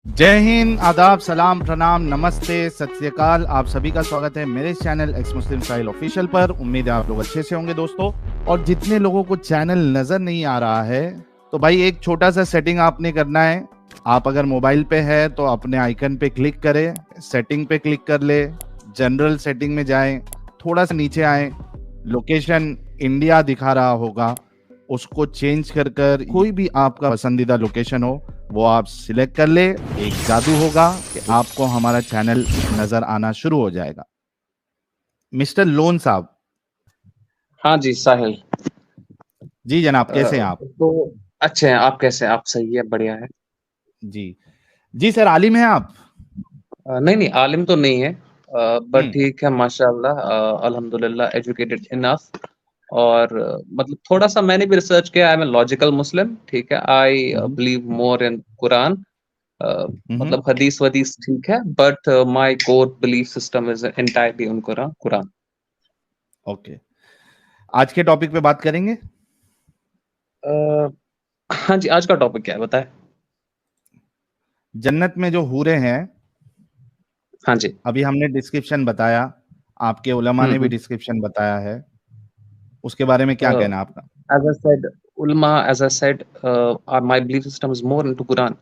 जय हिंद, आदाब, सलाम, प्रणाम, नमस्ते, सत श्री अकाल। आप सभी का स्वागत है मेरे चैनल एक्स मुस्लिम साहिल ऑफिशियल पर। उम्मीद है आप लोग अच्छे से होंगे दोस्तों। और जितने लोगों को चैनल नजर नहीं आ रहा है तो भाई एक छोटा सा सेटिंग आपने करना है। आप अगर मोबाइल पे है तो अपने आइकन पे क्लिक करें, सेटिंग पे क्लिक कर ले, जनरल सेटिंग में जाएं, थोड़ा सा नीचे आए, लोकेशन इंडिया दिखा रहा होगा, उसको चेंज कर कोई भी आपका पसंदीदा लोकेशन हो वो आप सिलेक्ट कर ले। एक जादू होगा कि आपको हमारा चैनल नजर आना शुरू हो जाएगा। मिस्टर लोन साहब। हाँ जी साहिल। जी जनाब, कैसे हैं आप? तो अच्छे हैं, आप कैसे हैं? आप सही है, बढ़िया है। जी जी सर, आलिम हैं आप? नहीं नहीं, आलिम तो नहीं है, बट हम्म ठीक है माशाल्लाह, अल्हम्दुलिल्लाह, एजुकेटेड इनफ। और मतलब थोड़ा सा मैंने भी रिसर्च किया। आई एम ए लॉजिकल मुस्लिम, ठीक है। आई हम्म बिलीव मोर इन कुरान। हम्म मतलब हदीस वदीस ठीक है, but my core belief system is entirely in Quran Quran. Okay, आज के टॉपिक पे बात करेंगे। हाँ जी, आज का टॉपिक क्या है बताएं। जन्नत में जो हूरे हैं, हाँ जी। अभी हमने डिस्क्रिप्शन बताया, आपके उलमा ने भी हम्म। डिस्क्रिप्शन बताया है, उसके बारे में क्या कहना है आपका? As I said, ulama, as I said, my belief system is more into Quran.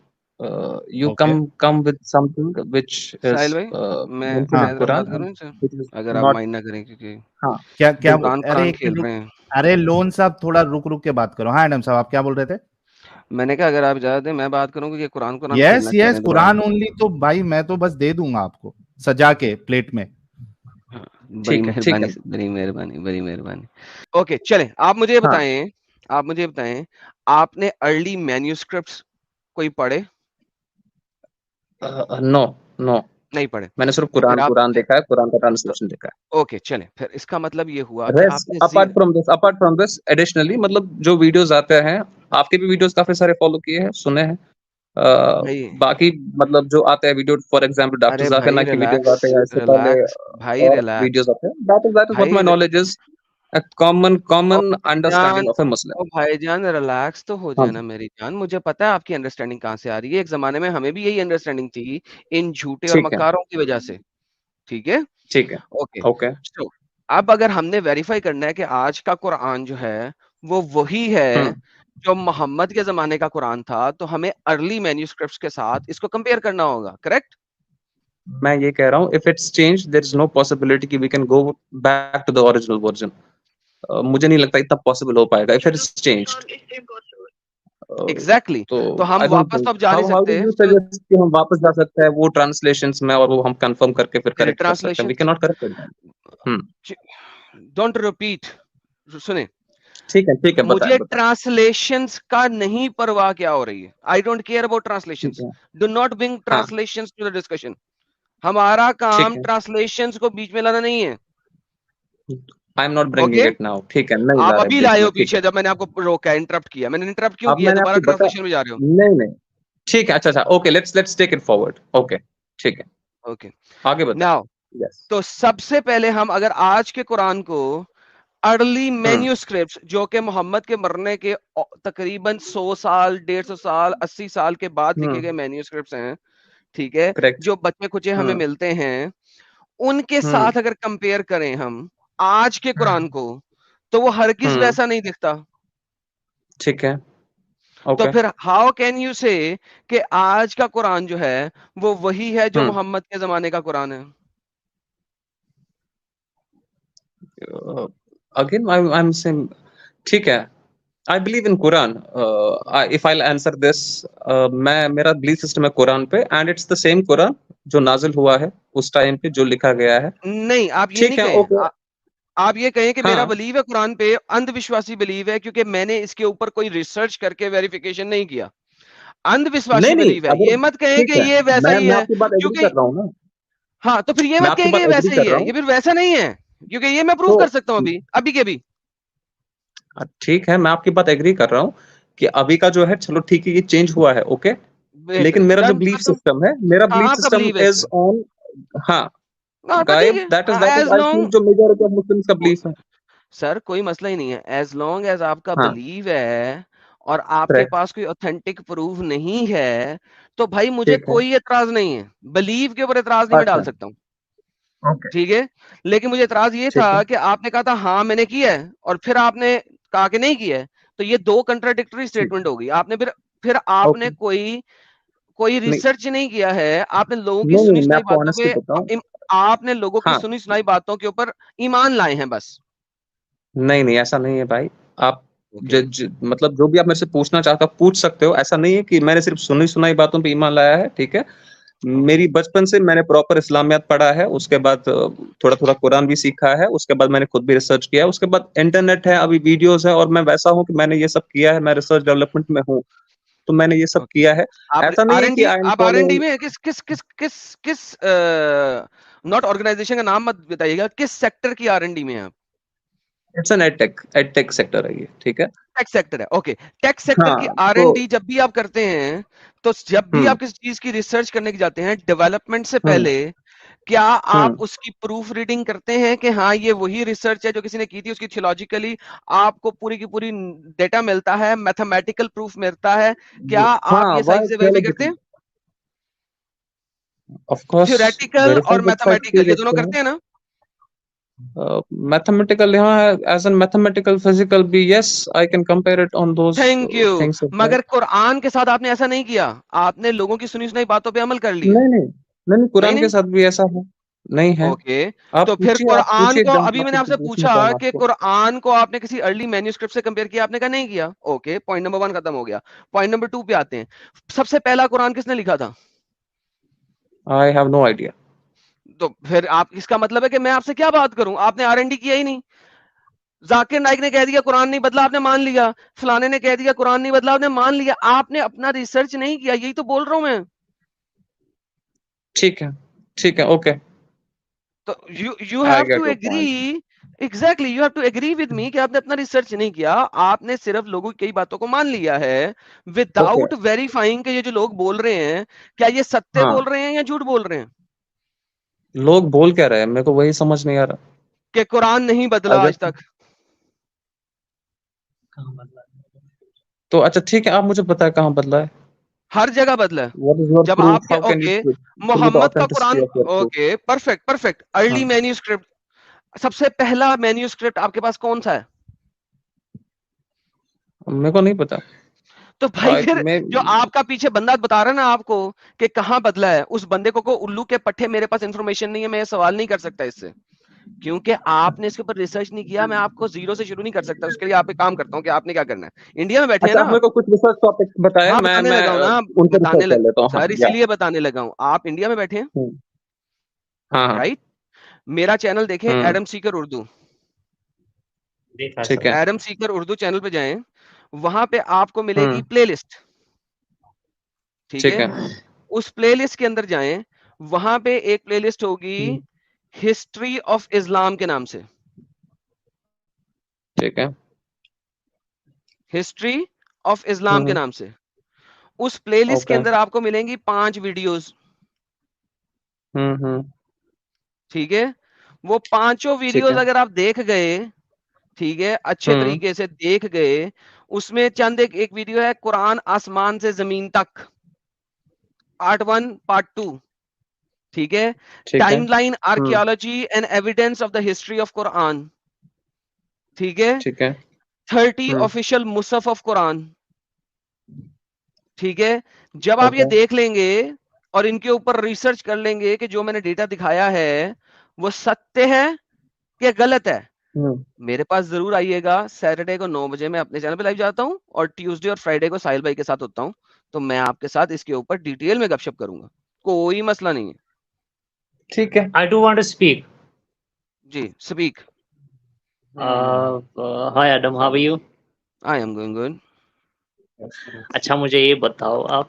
You okay. come with something which is साहिल भाई, मैं mentioned हाँ in मैं जरा Quran, बात and करूं इनसे, which is अगर आप not. माइंड ना करें, क्योंकि हाँ, क्या क्या बिल्कुल। कुरान अरे कुरान एक खेल मिनट, रहे हैं। अरे लोन साहब थोड़ा रुक रुक के बात करो। हाँ एडम साहब, आप क्या बोल रहे थे? मैंने कहा अगर आप इजाजत दें मैं बात करूं, क्योंकि कुरान कुरान यस खेलना चाह रहे यस, हैं दोबारा। कुरान ओनली तो भाई मैं तो बस दे दूंगा आपको सजा के प्लेट में। हाँ, ठीक है, ठीक है। बड़ी मेहरबानी, बड़ी मेहरबानी। ओके चलें, आप मुझे ये हाँ। बताएं, आप मुझे ये बताएं, आपने अर्ली मैन्यूस्क्रिप्ट्स कोई पढ़े? नो नो, नहीं पढ़े? मैंने सिर्फ तो फिर कुरान आप, कुरान देखा है, कुरान का तो ट्रांसलेशन देखा ओके चलें, फिर इसका मतलब ये हुआ है। कि रेस्ट आपने अपार्ट फ्रॉम दिस एडिशनली, मतलब जो वीडियोस आते हैं, आपके भी वीडियोस काफी सारे फॉलो किए हैं, सुने हैं। भाई, बाकी मतलब जो आते हैं वीडियो, फॉर एग्जांपल डॉक्टर अरे जाकिर भाई नाइक की वीडियोस रिलैक्स, आते हैं, इससे पहले रिलैक्स भाई, और रिलैक्स वीडियोस आते हैं। दैट इज व्हाट भाई, माय नॉलेज इज, a ओ common जान, understanding of a Muslim. ओ भाईजान रिलैक्स तो हो हाँ जाए ना जी। मेरी जान। मुझे पता है आपकी अंडरस्टैंडिंग कहाँ से आ रही है। एक जमाने में हमें भी यही अंडरस्टैंडिंग थी, इन झूठे और ठीक है, मक्कारों की वजह से। ठीक है, ठीक है। ओके। ओके। सो अब अगर हमने वेरीफाई करना है कि आज का कुरान जो है वो वही है हम्म। जो मोहम्मद के जमाने का कुरान था, तो हमें अर्ली मैन्यूस्क्रिप्ट्स के साथ इसको कंपेयर करना होगा, करेक्ट? मैं ये कह रहा हूँ, if it's changed there is no possibility कि we can go back to the original version. मुझे नहीं लगता इतना पॉसिबल हो पाएगा if it's changed. एग्जैक्टली, तो तो हम आई डोंट वापस थिंक, तो अब जा नहीं हाउ डू सकते। यू तो सजेस्ट कि हम वापस जा सकते हैं वो ट्रांसलेशंस में, और वो हम कंफर्म करके फिर करेक्ट कर सकते हैं? Translation, we can not correct it. Hmm. Don't repeat, सुने, ठीक है, बताएं मुझे बताएं। ट्रांसलेशंस का नहीं परवाह क्या हो रही है। आई डोंट केयर अबाउट ठीक ट्रांसलेशंस। है। डू नॉट ब्रिंग हाँ। Translations to the discussion. हमारा ठीक काम है। ट्रांसलेशंस को बीच में लाना नहीं है। I am not okay, bringing it now, ठीक है, नहीं ला आप रहे अभी बीच लाए में, हो ठीक है। पीछे, जब मैंने आपको रोका, इंटरप्ट किया। मैंने इंटरप्ट क्यों अब किया? मैंने दोबारा आपको बता, ट्रांसलेशन में जा रहे हो? नहीं नहीं, ठीक है, अच्छा, okay, let's take it forward. Okay, ठीक है, ओके, आगे बताएं। Now, yes. तो सबसे पहले हम अगर आज के कुरान को अर्ली हम्म। मैन्यूस्क्रिप्ट्स, जो कि मोहम्मद के मरने के तकरीबन 100 साल, 150 साल, 80 साल के बाद लिखे गए हम्म। मैन्यूस्क्रिप्ट्स हैं, ठीक है, करेक्ट। जो बच्चे कुचे हमें हम्म। मिलते हैं, उनके हम्म। साथ अगर कंपेयर करें हम आज के कुरान को, तो वो हरगिज हम्म। वैसा नहीं दिखता। ठीक है। तो ओके। फिर हाउ कैन यू से कि आज का कुरान जो है वो वही है जो हम्म। मोहम्मद के जमाने का कुरान है? अगेन आई एम सेम, ठीक है। I believe in Quran. If I answer this, मैं, मेरा बिलीफ सिस्टम है कुरान पे, and it's the same Quran जो नाजिल हुआ है उस टाइम पे, जो लिखा गया है। नहीं, आप ये नहीं ठीक है, कहें। ओके। आप ये कहें कि मेरा हाँ। बिलीव है कुरान पे, अंधविश्वासी बिलीव है, क्योंकि मैंने इसके ऊपर कोई रिसर्च करके वेरिफिकेशन नहीं किया। नहीं अंधविश्वासी नहीं, बिलीव है, अगर ये मत कहें ठीक कि है, ये वैसा ही मैं है, आपकी बात एग्री क्योंकि कर रहा हूँ ना, हाँ, तो फिर ये मैं मत आपकी कहें कि बात ये एग्री वैसा ही कर रहा है, हूँ। ये फिर वैसा नहीं है, क्योंकि ये मैं प्रूव तो कर सकता हूँ अभी के भी। ठीक है, मैं आपकी बात एग्री कर रहा हूँ कि अभी का जो है, चलो ठीक है, ये चेंज हुआ है, ओके। लेकिन मेरा जो डन, बिलीफ तब तुम, सिस्टम है, मेरा हाँ, बिलीफ आपका सिस्टम बिलीव है इस इज पे। ऑन, हाँ, हाँ तो ठीक गायब, है, that is as I think long, जो मेजॉरिटी ऑफ मुस्लिम्स का बिलीफ है। सर कोई मसला ही नहीं है, एज लॉन्ग एज आपका हाँ। बिलीव है और आपके करेक्ट। पास कोई ऑथेंटिक प्रूफ नहीं है, تو بھائی مجھے کوئی اعتراض نہیں ہے, بلیو کے اوپر اعتراض نہیں میں ڈال سکتا ہوں, ٹھیک ہے. لیکن مجھے اعتراض یہ تھا کہ آپ نے کہا تھا ہاں میں نے کیا ہے, اور پھر آپ نے کہا کہ نہیں کیا ہے, تو یہ دو کنٹراڈکٹری اسٹیٹمنٹ ہوگی. آپ نے پھر آپ نے کوئی ریسرچ نہیں کیا ہے, آپ نے لوگوں کی سنی سنائی باتوں پہ, آپ نے لوگوں کی سنی سنائی باتوں کے اوپر ایمان لائے ہیں بس. نہیں ایسا نہیں ہے بھائی, آپ مطلب جو بھی آپ میرے سے پوچھنا چاہتا پوچھ سکتے ہو. ایسا نہیں ہے کہ میں نے صرف سنی سنائی باتوں پہ ایمان لایا ہے, ٹھیک ہے. میری بچپن سے میں نے پراپر اسلامیات پڑھا ہے, اس کے بعد تھوڑا تھوڑا قرآن بھی سیکھا ہے, اس کے بعد میں نے خود بھی ریسرچ کیا ہے, اس کے بعد انٹرنیٹ ہے, ابھی ویڈیوز ہے, اور میں ویسا ہوں کہ میں نے یہ سب کیا ہے, میں ریسرچ ڈیولپمنٹ میں ہوں, تو میں نے یہ سب کیا ہے. ایسا نہیں ہے کہ آپ آر این ڈی میں کس ناٹ آرگنائزیشن کا نام مت بتائیے گا, کس سیکٹر کی آر این ڈی میں آپ؟ It's an ed tech sector ہے یہ, ٹھیک ہے. ٹیک سیکٹر ہے, اوکے. ٹیک سیکٹر کی آر این ڈی جب بھی آپ کرتے ہیں, تو جب بھی آپ کسی چیز کی ریسرچ کرنے کے جاتے ہیں, ڈیولپمنٹ سے پہلے کیا آپ اس کی پروف ریڈنگ کرتے ہیں کہ ہاں یہ وہی ریسرچ ہے جو کسی نے کی تھی, اس کی تھیولوجیکلی آپ کو پوری کی پوری ڈیٹا ملتا ہے, میتھمیٹیکل پروف ملتا ہے, کیا آپ یہ سائنس سے ویریفائی کرتے ہیں؟ تھیوریٹیکل اور میتھمیٹیکل یہ دونوں کرتے ہیں نا؟ Mathematical is an mathematical physical بھی, yes I can compare it on those things. مگر قرآن کے ساتھ آپ نے ایسا نہیں کیا, آپ نے لوگوں کی سنی سنائی باتوں پہ عمل کر لیا. نہیں قرآن کے ساتھ بھی ایسا ہے نہیں ہے. اوکے, تو پھر قرآن کو, ابھی میں نے آپ سے پوچھا کہ قرآن کو آپ نے کسی ارلی مینیوسکرپٹ سے کمپیئر کیا, آپ نے کہا نہیں کیا. اوکے, پوائنٹ نمبر 1 ختم ہو گیا. پوائنٹ نمبر 2 پہ آتے ہیں. سب سے پہلا قرآن کس نے لکھا تھا؟ I have no idea. تو پھر آپ اس کا مطلب ہے کہ میں آپ سے کیا بات کروں, آپ نے آر این ڈی کیا ہی نہیں. ذاکر نائک نے کہہ دیا قرآن نہیں بدلا, آپ نے مان لیا. فلانے نے کہہ دیا قرآن نہیں بدلا, آپ نے مان لیا. آپ نے اپنا ریسرچ نہیں کیا, یہی تو بول رہا ہوں میں. ٹھیک ہے, اوکے. تو you have to agree, exactly you have to agree with me کہ آپ نے اپنا ریسرچ نہیں کیا, آپ نے صرف لوگوں کی کئی باتوں کو مان لیا ہے without verifying کہ یہ جو لوگ بول رہے ہیں کیا یہ ستیہ بول رہے ہیں یا جھوٹ بول رہے ہیں. لوگ بول کیا رہے ہیں, میرے کو وہی سمجھ نہیں آ رہا. کہ قرآن نہیں بدلا آج تک. تو اچھا ٹھیک ہے, آپ مجھے بتائیں کہاں بدلا ہے. ہر جگہ بدلا ہے. جب آپ کے اوکے محمد کا قرآن, اوکے پرفیکٹ. ارلی مینیوسکرپٹ, سب سے پہلا مینیوسکرپٹ آپ کے پاس کون سا ہے؟ میرے کو نہیں پتا. تو بھائی پھر جو آپ کا پیچھے بندہ بتا رہا ہے نا آپ کو کہ کہاں بدلا ہے, اس بندے کو الو کے پٹھے میرے پاس انفارمیشن نہیں ہے, میں یہ سوال نہیں کر سکتا اس سے, کیونکہ آپ نے اس کے اوپر ریسرچ نہیں کیا. میں آپ کو زیرو سے شروع نہیں کر سکتا. اس کے لیے آپ ایک کام کرتا ہوں کہ آپ نے کیا کرنا ہے. انڈیا میں بیٹھے ہیں نا, میرے کو کچھ ریسرچ ٹاپک بتائیں, میں بتانے لگا ہوں نا, بتانے لگا سر, اسی لیے بتانے لگا ہوں. آپ انڈیا میں بیٹھے ہیں رائٹ, میرا چینل دیکھیں ایڈم سیکر اردو, ایڈم سیکر اردو چینل پہ جائیں, وہاں پہ آپ کو ملے گی پلے لسٹ, ٹھیک ہے. اس پلے لسٹ کے اندر جائیں, وہاں پہ ایک پلے لسٹ ہوگی ہسٹری آف اسلام کے نام سے, ٹھیک ہے, ہسٹری آف اسلام کے نام سے. اس پلے لسٹ کے اندر آپ کو ملیں گی 5 ویڈیوز, ٹھیک ہے. وہ 5 ویڈیوز اگر آپ دیکھ گئے, ٹھیک ہے, اچھے طریقے سے دیکھ گئے, اس میں چند ایک ویڈیو ہے قرآن آسمان سے زمین تک, پارٹ 1 پارٹ 2, ٹھیک ہے. Time line archaeology and evidence of the history of Quran, ٹھیک ہے. 30 آفیشیل مصحف آف قرآن, ٹھیک ہے. جب آپ یہ دیکھ لیں گے اور ان کے اوپر ریسرچ کر لیں گے کہ جو میں نے ڈیٹا دکھایا ہے وہ ستیہ ہے کہ غلط ہے, میرے پاس ضرور آئیے گا. سیٹرڈے کو 9 بجے میں اپنے چینل پہ لائیو جاتا ہوں, اور ٹیوزڈے اور فرائیڈے کو ساحل بھائی کے ساتھ ہوتا ہوں, تو میں آپ کے ساتھ اس کے اوپر ڈیٹیل میں گپ شپ کروں گا, کوئی مسئلہ نہیں ہے. ٹھیک ہے. I do want to speak. G speak. Hi Adam, how are you? I am going good. اچھا مجھے یہ بتاؤ آپ,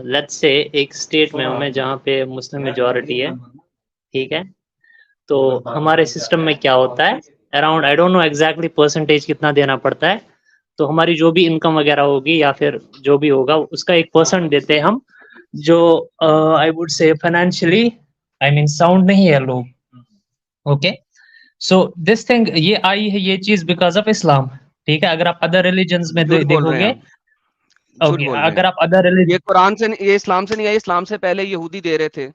لیٹس سے ایک اسٹیٹ میں ہوں میں جہاں پہ مسلم میجورٹی ہے, ٹھیک ہے. تو ہمارے سسٹم میں کیا ہوتا ہے, around I don't know exactly percentage کتنا دینا پڑتا ہے, تو ہماری جو بھی انکم وغیرہ ہوگی یا پھر جو بھی ہوگا اس کا 1% دیتے ہیں ہم, جو آئی وڈ سے فائنینشلی آئی مین ساؤنڈ نہیں ہے لوگ. اوکے, سو دس تھنگ یہ آئی ہے یہ چیز بیکاز آف اسلام, ٹھیک ہے. اگر آپ ادر ریلیجنز میں دیکھو گے, झूठ बोल रहे अगर हैं। आप अदर ये रिलीजन, कुरान से ये इस्लाम से नहीं आई, इस्लाम से पहले यहूदी दे रहे थे,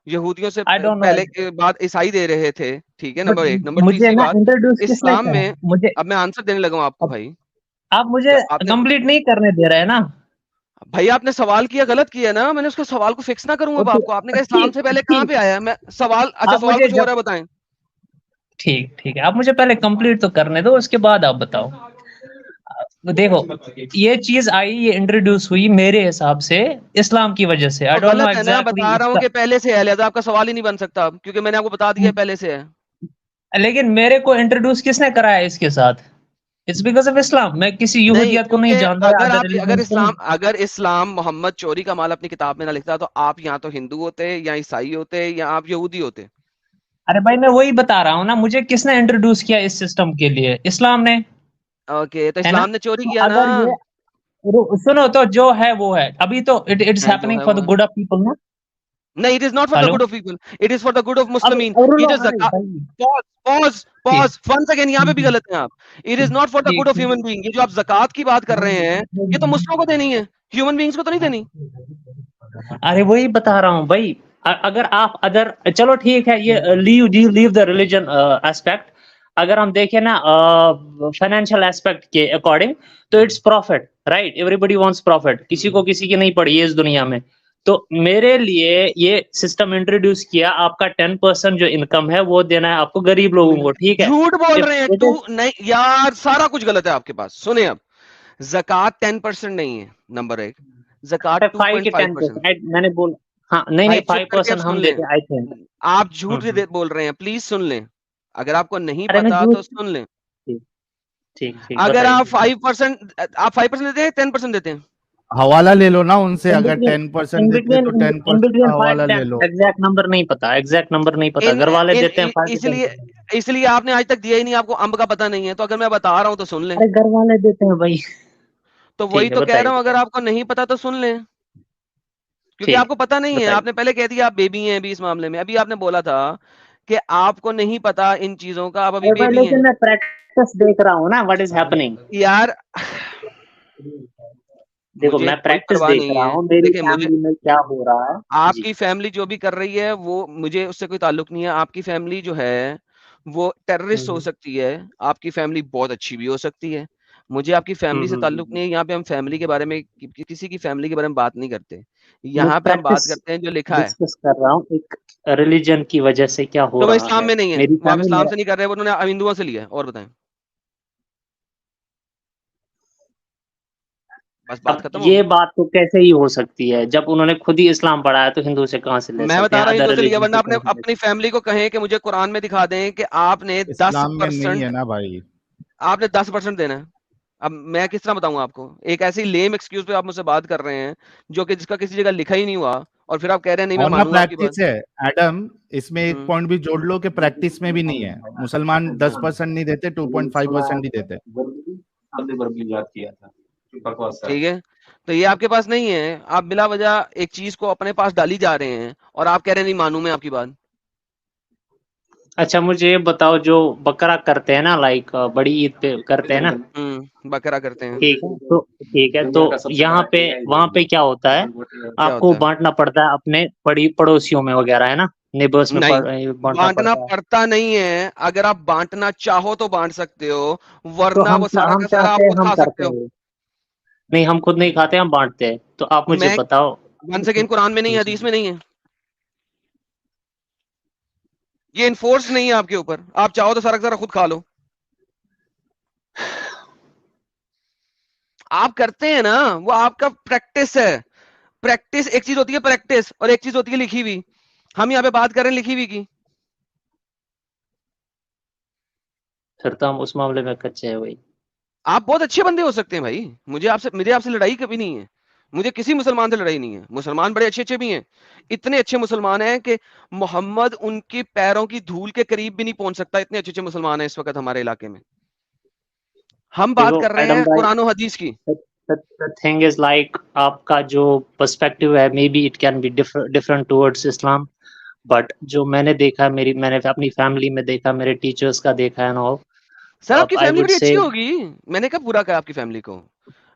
यहूदियों से आई डोंट नो, पहले के बाद ईसाई दे रहे थे, ठीक है, बट नंबर 1। नंबर मुझे तीसरी ना बात, इंट्रोड्यूस किसने इस्लाम करा में, मुझे? अब मैं आंसर देने लगा हूं आपको अब भाई। आप मुझे तो आपने कंप्लीट नहीं करने दे रहे हैं ना। भैया आपने सवाल किया, गलत किया ना, मैंने उसके सवाल को फिक्स ना करूं अब ओके, आपको। आपने कहा इस्लाम ठीक से पहले कहाँ ठीक, पे आया है, मैं सवाल, अच्छा आप सवाल मुझे कुछ और जब, है, बताएं। ठीक ठीक है, आप मुझे पहले कंप्लीट तो करने दो, उसके बाद आप बताओ। देखो, ये चीज आई, ये इंट्रोड्यूस हुई मेरे हिसाब से इस्लाम की वजह से। आई तो डोंट नो गलत है ना, एग्जैक्टली बता रहा हूँ इसका, कि पहले से है, लिहाजा आपका सवाल ही नहीं बन सकता अब, क्योंकि मैंने आपको बता दिया है पहले से है। लेकिन मेरे को इंट्रोड्यूस किसने कराया इसके साथ? It's because of Islam. मैं किसी नहीं, यहूदियत को नहीं क्योंकि जानता या अदर रिलीजन को नहीं। अगर इस्लाम मोहम्मद चोरी का माल अपनी किताब में ना लिखता तो आप या तो हिंदू होते, या ईसाई होते, या आप यहूदी होते। अरे भाई, मैं वही बता रहा हूँ ना, मुझे किसने इंट्रोड्यूस किया इस सिस्टम के लिए? इस्लाम ने, ओके, तो है ना? इस्लाम ने चोरी तो किया ना। अगर ये, सुनो, तो जो है वो है, अभी तो इट्स है जो हैपनिंग है फॉर वो द है। गुड ऑफ पीपल ना। नहीं, it is not for the hello, good of people, it is for the good of अब मुस्लिमीन। रुलो, ये जो अरे ज़कात, भाई, पॉज पॉज ठीक पॉज, 1 सेकंड, यहाँ पे भी ठीक गलत है आप। It is not for the ठीक गुड ऑफ ह्यूमन बीइंग। ये जो आप ज़कात की बात कर रहे हैं, ये तो मुस्लिमों को देनी है, ह्यूमन बीइंग्स को तो नहीं देनी। अरे वही बता रहा हूँ भाई। अगर आप अदर, चलो ठीक है, ये लीव द रिलीजन एस्पेक्ट। अगर हम देखें ना फाइनेंशियल एस्पेक्ट के अकॉर्डिंग, तो its profit, right? Everybody wants profit, किसी को किसी की नहीं पड़ी है इस दुनिया में। तो मेरे लिए ये सिस्टम इंट्रोड्यूस किया, आपका 10% जो इनकम है वो देना है आपको गरीब लोगों को, ठीक है? झूठ बोल If रहे हैं it तू, is- नहीं यार, सारा कुछ गलत है आपके पास। सुने अब, ज़कात 10% नहीं है, नंबर 1, ज़कात 5 के 2.5%। 10%, मैंने बोला, हाँ, नहीं भाई नहीं, चुप करके अब 5% सुन हम लें, देते हैं, आई थिंक। आप झूठ बोल रहे हैं, प्लीज सुन लें। अगर आपको नहीं अरे मैं पता झूठ, तो सुन लें। ठीक ठीक ठीक, अगर बताइए। आप 5%, आप 5% देते हैं, 10% देते हैं? हवाला ले लो ना उनसे, इन अगर बिटवीन 10% इन देते बिटवीन तो इन 10% का बिटवीन 5 हवाला ले 10, लो। एग्जैक्ट नंबर नहीं पता, एग्जैक्ट नंबर नहीं पता, इन घर वाले इन देते हैं 5 to इसलिए 10%। इसलिए आपने आज तक दिया ही नहीं, आपको अंब का पता नहीं है। तो अगर मैं बता रहा हूं तो सुन लें। अरे घर वाले देते हैं भाई। तो वही ठीक है, तो कह बताइए रहा हूं, अगर बताइए। आपको नहीं पता तो सुन लें, क्योंकि ठीक, आपको पता नहीं है। बताइए। आपने पहले कह दिया आप बेबी हैं अभी इस मामले में। अभी आपने बोला था कि आपको नहीं पता इन चीजों का, आप अभी अरे भाई, बेबी हैं। लेकिन मैं प्रैक्टिस देख रहा हूँ ना, व्हाट इज हैपनिंग। यार देखो, मुझे मैं कोई प्रैक्टिस परवाह देख नहीं रहा है। हूँ, मेरी देखिए, मुझे, फैमिली में क्या हो रहा है। जी, आपकी फैमिली जो भी कर रही है वो, मुझे उससे कोई ताल्लुक नहीं है। आपकी फैमिली जो है वो टेररिस्ट हो सकती है, आपकी फैमिली बहुत अच्छी भी हो सकती है। मुझे आपकी फैमिली से ताल्लुक नहीं है। यहाँ पे हम फैमिली के बारे में, किसी की फैमिली के बारे में बात नहीं करते। मैं यहाँ पे हम बात प्रैक्टिस करते हैं जो लिखा है। डिस्कस कर रहा हूँ, एक रिलीजन की वजह से क्या हो तो वो रहा इस्लाम है। में नहीं है, मेरी वो आप फैमिली, इस्लाम मेरा, से नहीं कर रहे, वो उन्होंने हिंदुओं से लिया है। और बताएं, बस बात अब खत्म ये होगी। बात तो कैसे ही हो सकती है जब उन्होंने खुद ही इस्लाम पढ़ाया, तो हिंदू से कहाँ से ले मैं सकते बता हैं, रहा हूँ अदर हिंदुओं से लिया, रिलीजन वरना से अपने कहाँ से ले अपनी फैमिली को कहें कि मुझे कुरान में दिखा दें कि आपने इस्लाम में नहीं है 10%, ना भाई। आपने 10% देना है। अब मैं किस तरह बताऊं आपको? एक ऐसी लेम एक्सक्यूज पे आप मुझसे बात कर रहे हैं जो कि जिसका किसी जगह लिखा ही नहीं हुआ, और फिर आप कह रहे हैं नहीं मैं और ना मानूंगा आपकी बात। प्रैक्टिस है एडम, इसमें एक हम्म। पॉइंट भी जोड़ लो कि प्रैक्टिस में भी नहीं है। मुसलमान 10% नहीं देते, 2.5% ही देते। ठीक है, तो ये आपके पास नहीं है। आप बिला वजह एक चीज को अपने पास डाली जा रहे हैं और आप कह रहे हैं नहीं मानूं मैं आपकी बात। अच्छा, मुझे ये बताओ, जो बकरा करते हैं ना, लाइक बड़ी ईद पे करते हैं ना, बकरा करते हैं। ठीक है, तो यहाँ पे, वहाँ पे क्या होता है, क्या आपको होता है? बांटना पड़ता है अपने बड़ी पड़ोसियों में वगैरह, है ना? नेबर्स में नहीं, बांटना बांटना पड़ता है। पड़ता नहीं है। अगर आप बांटना चाहो तो बांट सकते हो, तो वरना वो सारा हम का सारा आप चाहते हैं, खुद हम खा सकते करते हो। हैं। नहीं, हम खुद नहीं खाते, हम बांटते हैं। तो आप मुझे मैं, बताओ। 1 सेकेंड, कुरान में नहीं है, हदीस में नहीं है, ये इन्फोर्स नहीं है आपके ऊपर। आप चाहो तो सारा का सारा खुद खा लो। आप करते हैं ना, वो आपका प्रैक्टिस है। प्रैक्टिस एक चीज होती है, प्रैक्टिस, और एक चीज होती है लिखी हुई। हम यहाँ पे बात कर रहे हैं लिखी हुई की। फिर तो हम उस मामले में कच्चे हैं भाई। आप बहुत अच्छे बंदे हो सकते हैं भाई, मेरे आपसे लड़ाई कभी नहीं है। मुझे किसी मुसलमान से लड़ाई नहीं है। मुसलमान बड़े अच्छे अच्छे भी हैं, इतने अच्छे मुसलमान हैं कि मोहम्मद उनके पैरों की धूल के करीब भी नहीं पहुंच सकता। इतने अच्छे अच्छे मुसलमान हैं इस वक्त हमारे इलाके में। हम बात देखो कर रहे एडम हैं भाई, कुरान और हदीस की। the thing is like, आपका जो पर्सपेक्टिव है, may be it can be different towards Islam, but जो मैंने देखा, मैंने अपनी फैमिली में देखा, मेरे टीचर्स का देखा है ना, सर आपकी आई फैमिली वुड बड़ी से, अच्छी होगी, मैंने कब बुरा कहा आपकी फैमिली को?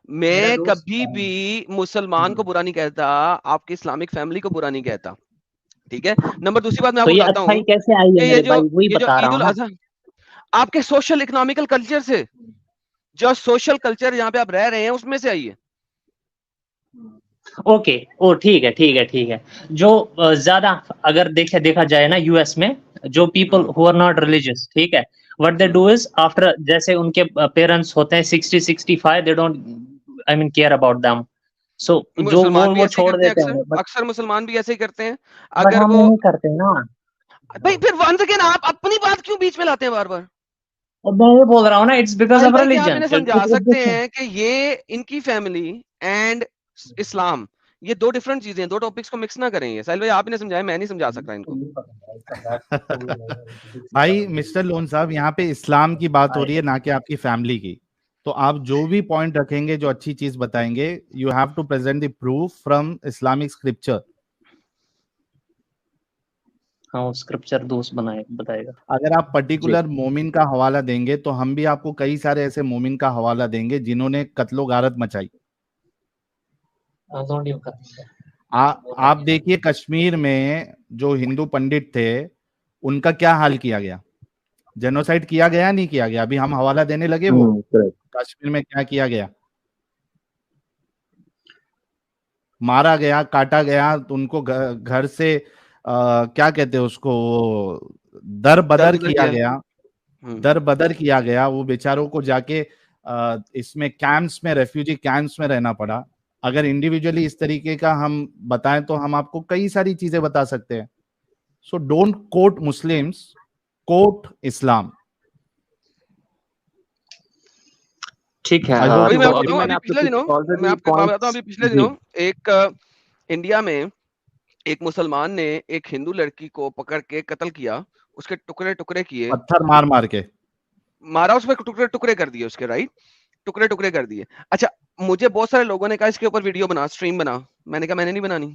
میں کبھی بھی مسلمان کو برا نہیں کہتا, آپ کی اسلامک فیملی کو برا نہیں کہتا, ٹھیک ہے. نمبر دوسری بات میں آپ تو کو یہ بتاتا اچھائی ہوں کیسے آئی کہ ہے یہ میرے جو بھائی, وہی یہ جو بتا رہا عید ہوں نا. الاضحیٰ آپ کے سوشل اکنامیکل کلچر سے, جو سوشل کلچر جہاں پہ آپ رہ رہے ہیں اس میں سے آئی ہے. اوکے, او ٹھیک ہے ٹھیک ہے ٹھیک ہے. جو زیادہ اگر دیکھا جائے نا یو ایس میں, جو people who are not religious, ٹھیک ہے, what they do is after, جیسے ان کے پیرنٹس ہوتے ہیں 60-65, they don't I mean care about them, so جو مسلمان بھی وہ ایسے ہی چھوڑ کرتے ہیں, دیتے ہیں. اکثر مسلمان بھی ایسے ہی کرتے ہیں. بٹ اگر ہم وہ نہیں کرتے نا بھائی پھر ونس اگین آپ اپنی بات کیوں بیچ میں لاتے ہیں بار بار؟ میں یہ بول رہا ہوں نا, اٹس بیکاز ساحل آف بھائی کیا آپ ریلیجن. انہیں سمجھا سکتے ہیں کہ یہ ان کی فیملی اینڈ اسلام یہ دو ڈفرنٹ چیزیں ہیں, دو ٹاپکس کو مکس نہ کریں. یہ ساحل بھائی آپ انہیں سمجھائیں, میں نہیں سمجھا سکتا ان کو. بھائی مسٹر لون صاحب, یہاں پہ اسلام کی بات ہو رہی ہے نہ کہ آپ کی فیملی کی. تو آپ جو بھی پوائنٹ رکھیں گے, جو اچھی چیز بتائیں گے, you have to present the proof from Islamic scripture. ہاں اسکرپچر دوست بتائے گا. اگر آپ پرٹیکولر مومن کا حوالہ دیں گے تو ہم بھی آپ کو کئی سارے ایسے مومن کا حوالہ دیں گے جنہوں نے قتل و غارت مچائی. آپ دیکھیے کشمیر میں جو ہندو پنڈت تھے ان کا کیا حال کیا گیا, جینوسائیڈ کیا گیا نہیں کیا گیا, ابھی ہم حوالہ دینے لگے وہ کشمیر میں کیا کیا گیا, مارا گیا, کاٹا گیا, ان کو گھر سے کیا کہتے اس کو در بدر کیا گیا, در بدر کیا گیا. وہ بیچاروں کو جا کے اس میں کیمپس میں, ریفیوجی کیمپس میں رہنا پڑا. اگر انڈیویجولی اس طریقے کا ہم بتائیں تو ہم آپ کو کئی ساری چیزیں بتا سکتے ہیں. سو ڈونٹ کوٹ مسلمس, کوٹ اسلام. ٹھیک ہے. ابھی میں آپ کو بتاؤں, ابھی پچھلے دنوں ایک انڈیا میں ایک مسلمان نے ایک ہندو لڑکی کو پکڑ کے قتل کیا, اس کے ٹکڑے ٹکڑے کیے, پتھر مار کے مارا, اس پہ ٹکڑے ٹکڑے کر دیے اس کے, رائٹ, ٹکڑے ٹکڑے کر دیے. اچھا مجھے بہت سارے لوگوں نے کہا اس کے اوپر ویڈیو بنا, اسٹریم بنا. میں نے کہا میں نے نہیں بنانی.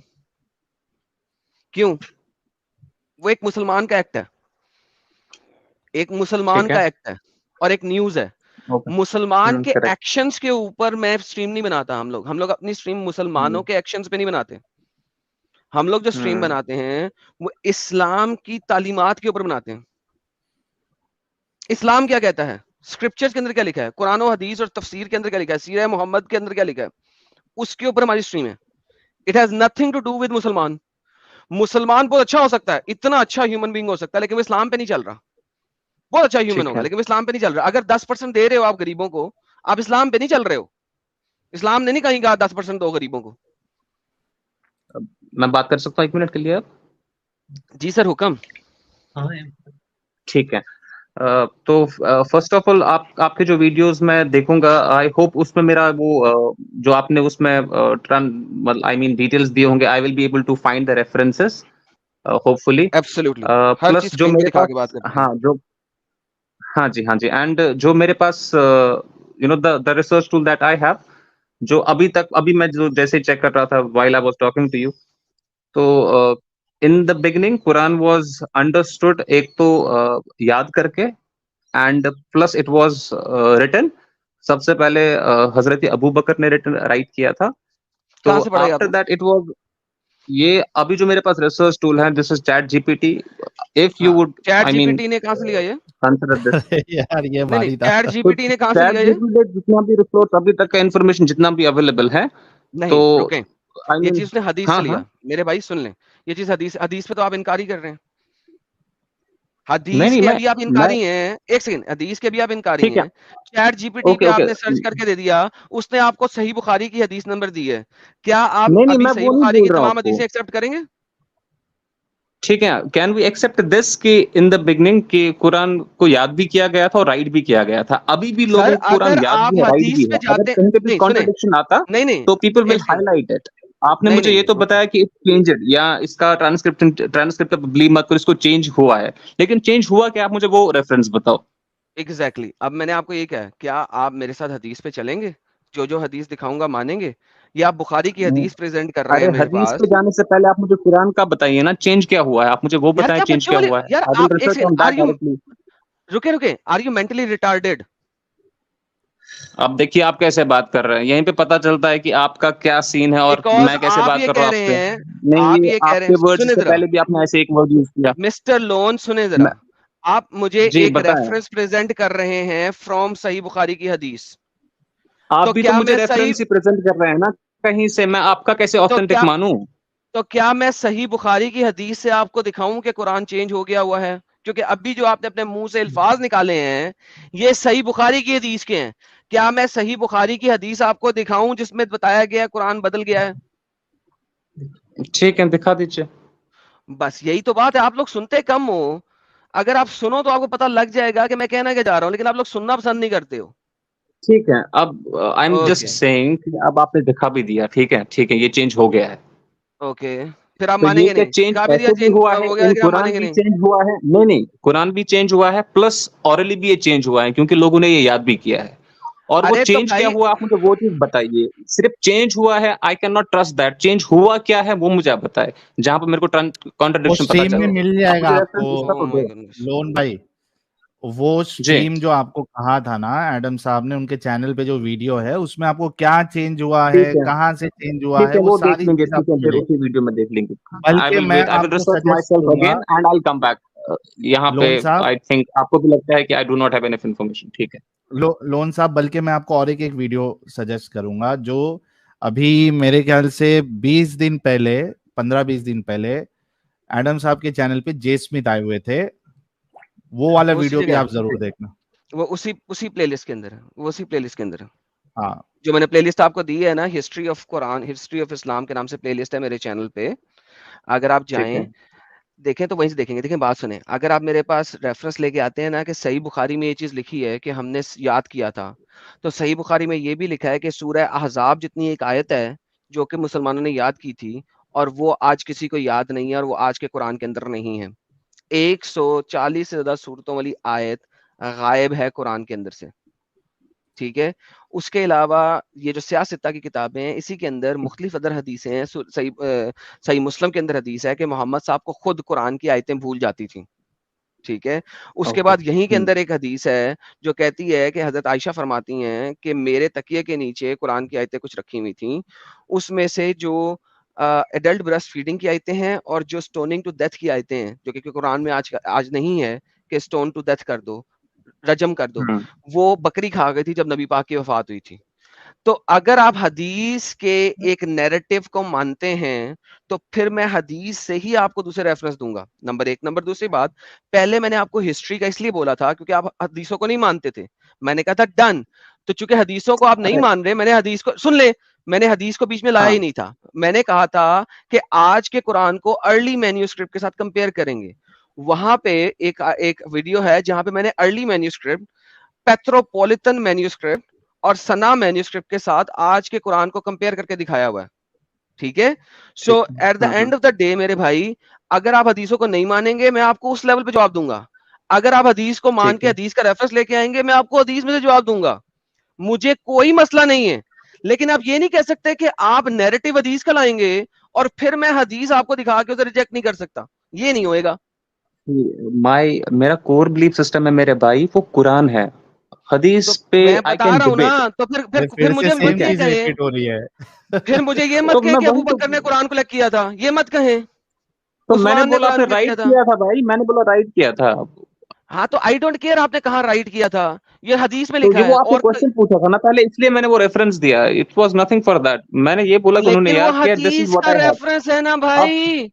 کیوں؟ وہ ایک مسلمان کا ایکٹ ہے, ایک مسلمان کا ایکٹ ہے اور ایک نیوز ہے. مسلمان کے ایکشنز کے اوپر میں اسٹریم نہیں بناتا. ہم لوگ اپنی اسٹریم مسلمانوں کے ایکشنز پہ نہیں بناتے. ہم لوگ جو اسٹریم بناتے ہیں وہ اسلام کی تعلیمات کے اوپر بناتے ہیں. اسلام کیا کہتا ہے, اسکرپچر کے اندر کیا لکھا ہے, قرآن و حدیث اور تفسیر کے اندر کیا لکھا ہے, سیرہ محمد کے اندر کیا لکھا ہے, اس کے اوپر ہماری اسٹریم ہے. It has nothing to do with مسلمان. مسلمان بہت اچھا ہو سکتا ہے, اتنا اچھا ہیومن بینگ ہو سکتا ہے, لیکن وہ اسلام پہ نہیں چل رہا. بہت اچھا ہیومن ہوگا لیکن اسلام پہ نہیں چل رہا. اگر 10% دے رہے ہو آپ غریبوں کو, آپ اسلام پہ نہیں چل رہے ہو. اسلام نے نہیں کہیں گا 10% دو غریبوں کو. میں بات کر سکتا ہوں 1 منٹ کے لیے؟ جی سر حکم. ٹھیک ہے. تو فرسٹ آف آل آپ کے جو ویڈیوز میں دیکھوں گا, آئی ہوپ اس میں میرا وہ جو آپ نے اس میں آئی مین ڈیٹیلز دیے ہوں گے, I will be able to find the references hopefully. Plus جو میرے پاس, ہاں جی, اینڈ جو میرے پاس the research tool that I have, جو ابھی میں جو جیسے چیک کر رہا تھا while I was talking to you, تو in the beginning Quran was understood ایک تو یاد کر کے, and plus it was written, سب سے پہلے حضرت ابو بکر نے رائٹ کیا تھا. تو after that it was, یہ ابھی جو میرے پاس ریسرچ ٹول ہے, this is chat G P T. If you would, chat I G P mean, T نے کہاں سے لیا یہ؟ consider this. یار یہ باری تھا. چیٹ جی پی ٹی نے کہاں سے لیا یہ؟ جتنا بھی ریسورس ابھی تک کا انفارمیشن جتنا بھی اویلیبل ہے, نہیں رکیں, یہ چیز اس نے حدیث سے لیا. میرے بھائی سن لیں, یہ چیز حدیث پہ تو آپ انکاری کر رہے ہیں. حدیث کے ابھی آپ انکاری ہیں. ایک سیکنڈ, حدیث کے بھی آپ انکاری ہیں. چیٹ جی پی ٹی پہ آپ نے سرچ کر کے دے دیا, اس نے آپ کو صحیح بخاری کی حدیث نمبر دی ہے. کیا آپ ابھی صحیح بخاری کی تمام حدیثیں ایکسپٹ کریں گے؟ ٹھیک ہے. کین وی ایکسپٹ دس کہ ان دا بگننگ کہ قرآن کو یاد بھی کیا گیا تھا اور رائٹ بھی کیا گیا تھا, ابھی بھی لوگوں کو قرآن یاد بھی ہے, رائٹ بھی ہے. اگر کہیں پہ بھی کانٹرڈکشن آتا تو people will high light it. آپ نے مجھے یہ تو بتایا کہ چینجڈ, یا اس کا ٹرانسکرپٹ بلیو مت کرو, اس کو چینج ہوا ہے, لیکن چینج ہوا کہ آپ مجھے وہ ریفرنس بتاؤ. ایگزیکٹلی. اب میں نے آپ کو یہ کہا, کیا آپ میرے ساتھ حدیث پہ چلیں گے؟ جو حدیث دکھاؤں گا مانیں گے؟ یا آپ بخاری کی حدیث پریزنٹ کر رہے ہیں میرے پاس؟ حدیث پہ جانے سے پہلے آپ مجھے قرآن کا بتائیے نا, چینج کیا ہوا ہے. آپ مجھے وہ بتائیں چینج کیا ہوا ہے. رکے, آر یو مینٹلی ریٹارڈیڈ؟ अब देखिए आप कैसे बात कर रहे हैं, यहीं पे पता चलता है कि आपका क्या सीन है और मैं कैसे बात कर रहा हूँ आपसे। नहीं, ये आपके वर्ड से पहले भी आपने ऐसे एक वर्ड यूज किया। मिस्टर लोन सुने जरा, आप मुझे जी, एक बताएं। रेफरेंस प्रेजेंट कर रहे हैं फ्रॉम सही बुखारी की हदीस। आप तो भी क्या तो मुझे मैं सही रेफरेंस ही प्रेजेंट कर रहे हैं ना कहीं से, मैं आपका कैसे ऑथेंटिक क्या मानूं? तो क्या मैं सही बुखारी की हदीस से आपको दिखाऊं कि कुरान चेंज हो गया हुआ है? क्योंकि अभी जो आपने अपने मुंह से अल्फाज निकाले हैं ये सही बुखारी की हदीस के हैं। क्या मैं सही बुखारी की हदीस आपको दिखाऊं जिसमें बताया गया है कुरान बदल गया है? ठीक है, दिखा दीजिए। बस यही तो बात है, आप लोग सुनते कम हो। अगर आप सुनो तो आपको पता लग जाएगा कि मैं कहना क्या जा रहा हूं, लेकिन आप लोग सुनना पसंद नहीं करते हो। ठीक है, अब I am just okay saying कि अब आपने दिखा भी दिया, ठीक है, ठीक है, ये चेंज हो गया है। ओके, फिर आप तो ये मानेंगे क्या नहीं? चेंज दिखा भी दिया ऐसे भी चेंज हुआ है, हो गया, इन लेकिन आप कुरान मानेंगे भी नहीं। चेंज हुआ है? नहीं नहीं, कुरान भी चेंज हुआ है, प्लस ऑरली भी ये चेंज हुआ है, क्योंकि लोगों ने ये याद भी किया है। और वो अरे तो चेंज क्या भाई हुआ, आप मुझे वो चीज बताइए। सिर्फ चेंज हुआ है, I can not trust that. Change हुआ क्या है वो मुझे आप बताए, जहां पर मेरे को वो कॉन्ट्रडिक्शन पता स्ट्रीम में चले। मिल आप जाएगा मुझे आपको रेफरेंस उसका ओह तो माय दो। गॉडनेस। लोन भाई। वो जी, स्ट्रीम जो आपको कहा था ना एडम साहब ने, उनके चैनल पे जो वीडियो है उसमें आपको क्या चेंज हुआ है, ठीक है, कहाँ से चेंज हुआ ठीक है, है, वो वो देख सारी लेंगे, चीज ठीक है, आपको फिर मिलेगी। उसी वीडियो में देख लेंगे। आई बल्कि विल मैं वेट, आई विल आपको रिसर्च माई सजेस्ट सेल्फ करूंगा again and I will come back. यहाँ पे लोन साहब, आई थिंक आपको भी लगता है कि I do not have enough information, ठीक है। लोन साहब, बल्कि मैं आपको और एक वीडियो सजेस्ट करूंगा जो अभी मेरे ख्याल से 20 दिन पहले, 15-20 दिन पहले एडम साहब के चैनल पे जे स्मिथ आए हुए थे। वो वाला वो उसी वीडियो भी जगह आप जरूर देखना। वो उसी प्लेलिस्ट के अंदर है, वो उसी प्लेलिस्ट के अंदर है। हाँ जो मैंने प्लेलिस्ट आपको दी है ना, history of Quran, history of Islam के नाम से प्लेलिस्ट है मेरे चैनल पे। अगर आप ठीक है, जाएं देखें तो वहीं से देखेंगे। देखें, बात सुने, अगर आप मेरे पास रेफरेंस लेके आते हैं ना कि सही बुखारी में ये चीज लिखी है कि हमने याद किया था, तो सही बुखारी में ये भी लिखा है कि सूरह अहजाब जितनी एक आयत है जो कि मुसलमानों ने याद की थी और वो आज किसी को याद नहीं है और वो आज के कुरान के अंदर नहीं है। 140 से ज्यादा सूरतों वाली आयत गायब है कुरान के अंदर से। ठीक है, उसके अलावा ये जो सियासत्ता की किताबें हैं इसी के अंदर मुख्तलिफ अदर हदीसें हैं। सही मुस्लिम के अंदर हदीस है कि मोहम्मद साहब को खुद कुरान की आयतें भूल जाती थी। ठीक है, उसके ओके, बाद यहीं के अंदर एक हदीस है जो कहती है कि हजरत आयशा फरमाती हैं कि मेरे तकिए के नीचे कुरान की आयतें कुछ रखी हुई थी, उसमें से जो एडल्ट ब्रेस्ट फीडिंग की आयतें हैं और जो स्टोनिंग टू डेथ की आयतें हैं, जो कि कुरान में आज नहीं है कि स्टोन टू डेथ कर दो, रजम कर दो, हम्म, वो बकरी खा गई थी जब नबी पाक की वफात हुई थी। तो अगर आप हदीस के एक नैरेटिव को मानते हैं तो फिर मैं हदीस से ही आपको दूसरे रेफरेंस दूंगा, नंबर एक। नंबर दूसरी बात, पहले मैंने आपको हिस्ट्री का इसलिए बोला था क्योंकि आप हदीसों को नहीं मानते थे। मैंने कहा था डन। तो चूंकि हदीसों को आप नहीं अरे मान रहे, मैंने हदीस को सुन ले, मैंने हदीस को बीच में लाया हाँ, ही नहीं था। मैंने कहा था कि आज के कुरान को अर्ली मैन्यूस्क्रिप्ट के साथ कंपेयर करेंगे। वहां पे एक एक वीडियो है जहां पे मैंने अर्ली मैन्यूस्क्रिप्ट, पेट्रोपॉलिटन मैन्यूस्क्रिप्ट और सना मैन्यूस्क्रिप्ट के साथ आज के कुरान को कंपेयर करके दिखाया हुआ है। ठीक है, सो ठीक है, at the end of the day मेरे भाई, अगर आप हदीसों को नहीं मानेंगे मैं आपको उस लेवल पे जवाब दूंगा। अगर आप हदीस को मान ठीक के है। हदीस का रेफरेंस लेके आएंगे मैं आपको हदीस में से जवाब दूंगा, मुझे कोई मसला नहीं है। लेकिन आप ये नहीं कह सकते कि आप नैरेटिव हदीस का लाएंगे और फिर मैं हदीस आपको दिखा के उसे रिजेक्ट नहीं कर सकता, ये नहीं होएगा। मेरा कोर बिलीफ सिस्टम है मेरे भाई, वो कुरान है। तो हदीस पे मैं आई बता कैन रहा हूं डिबेट। ना, तो फिर अरे फिर फिर फिर से मुझे सेम मत ठीक है, ये चीज कहें, रिपीट हो रही है। फिर मुझे ये मत तो कहें मैं कि अबू वही तो बकर ने कुरान को लैक किया था, ये मत कहें तो मैंने उस्मान ने बोला कुरान फिर को लैक राइट किया था। किया था भाई, मैंने बोला राइट किया था। हाँ तो आई डोंट केयर आपने कहा राइट किया था, ये हदीस में तो लिखा ये है। वो आपने और क्वेश्चन पूछा था ना पहले, इसलिए मैंने वो रेफरेंस दिया। It was nothing for that. मैंने ये बोला कि उन्होंने लेकिन वो याद किया, दिस इज हदीस व्हाट का आई हैव। रेफरेंस है ना अब भाई।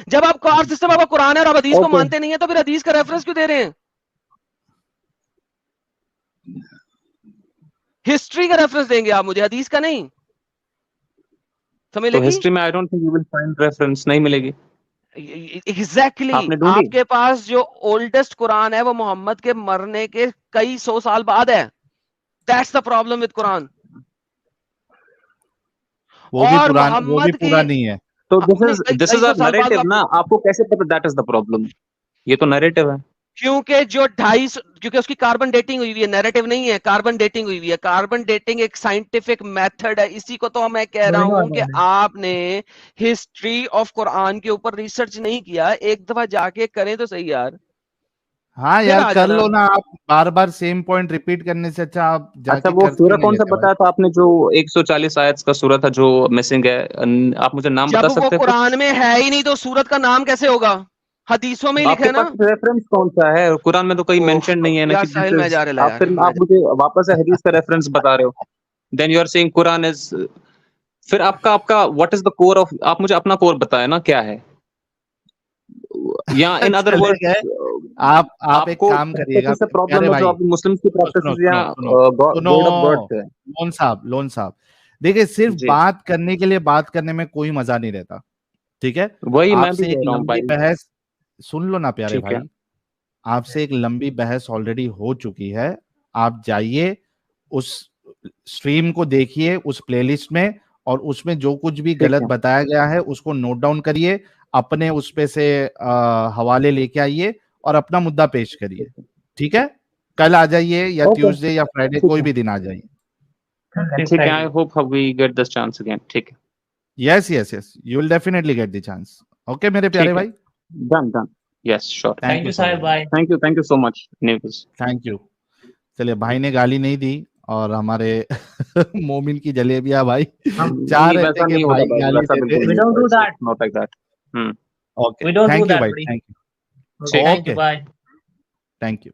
जब आप कार सिस्टम आपका कुरान है और आप हदीस को ओके, मानते नहीं है तो फिर हदीस का रेफरेंस क्यों दे रहे हैं? हिस्ट्री का रेफरेंस देंगे आप मुझे, हदीस का नहीं। समझ तो लगी? हिस्ट्री में I don't think you will find reference, नहीं मिलेगी। एग्जैक्टली आपने ढूंढी? आपके पास जो ओल्डेस्ट कुरान है वो मोहम्मद के मरने के कई 100 साल बाद है। That's the problem with Quran. और वो भी मोहम्मद की पूरा नहीं है। तो नहीं, कई दिस कई इज सौ आवर साल बाद नैरेटिव आप, ना, आपको कैसे पता दैट इज द प्रॉब्लम? ये तो नैरेटिव है। क्योंकि जो 250, क्योंकि उसकी कार्बन डेटिंग हुई हुई है, नैरेटिव नहीं है, कार्बन डेटिंग हुई हुई है। कार्बन डेटिंग एक साइंटिफिक मेथड है, इसी को तो मैं कह रहा हूं कि आपने हिस्ट्री ऑफ कुरान के ऊपर रिसर्च नहीं किया, एक दफा जाके करें तो सही यार। हाँ फिर यार आ कर जाना। लो ना, आप बार बार सेम पॉइंट रिपीट करने से अच्छा आप अच्छा जाके वो करके सूरह नहीं कौन सा लेते भाई। बताया था आपने जो 140 आयत का सूरह था जो मिसिंग है, आप मुझे नाम जब बता वो सकते हैं कुछ? कुरान में है ही नहीं तो सूरत का नाम कैसे होगा? हदीसों में ही लिखे आपके ना। पास रेफरेंस कौन सा है? कुरान में तो कहीं ओह, मेंशन नहीं है ना यार कि साहिल दिस मैं इज, जा रहा आप यार, फिर मैं आप मुझे वापस से हदीस का रेफरेंस बता रहे हो, then you are saying Quran is, फिर आपका आपका what is the core of, आप मुझे अपना कोर बताए ना क्या है, या इन अदर चले वर्ड्स गए। आप एक आपको काम करिएगा से प्रॉब्लम प्यारे है जो भाई, आप मुस्लिम्स की सुनो प्रैक्टिसेस या सुनो सुनो गॉड ऑफ गॉड से है? सुनो लोन साहब देखिए, सिर्फ जी बात करने के लिए बात करने में कोई मजा नहीं रहता, ठीक है। वही मैं भी आपसे एक कह रहा हूँ लंबी भाई। बहस, सुन लो ना प्यारे ठीक है, भाई, आपसे एक लंबी बहस ऑलरेडी हो चुकी है। आप जाइए उस स्ट्रीम को देखिए उस प्लेलिस्ट में, और उसमें जो कुछ भी ठीक गलत है, बताया गया है उसको नोट डाउन करिए, अपने उस पे से हवाले लेके आइए और अपना मुद्दा पेश करिए, ठीक है। कल आ जाइए या ओके, ट्यूसडे या फ्राइडे, ठीक कोई है, भी दिन आ जाइए। ठीक है, I hope we get this chance again, ठीक है, yes yes yes, you will definitely get the chance. Okay मेरे प्यारे ठीक है, भाई, done done, yes sure, thank you so much, bye. Thank you so much news. Thank you. चलिए भाई ने गाली नहीं दी, और हमारे मोमिन की जलेबियां भाई चाह नहीं रहे थे वैसा कि नहीं होता भाई भाई, गाली वैसा दे दे। बिल्कुल नहीं होता, not like that. Okay thank you भाई, थैंक यू। ठीक है, ओके थैंक यू।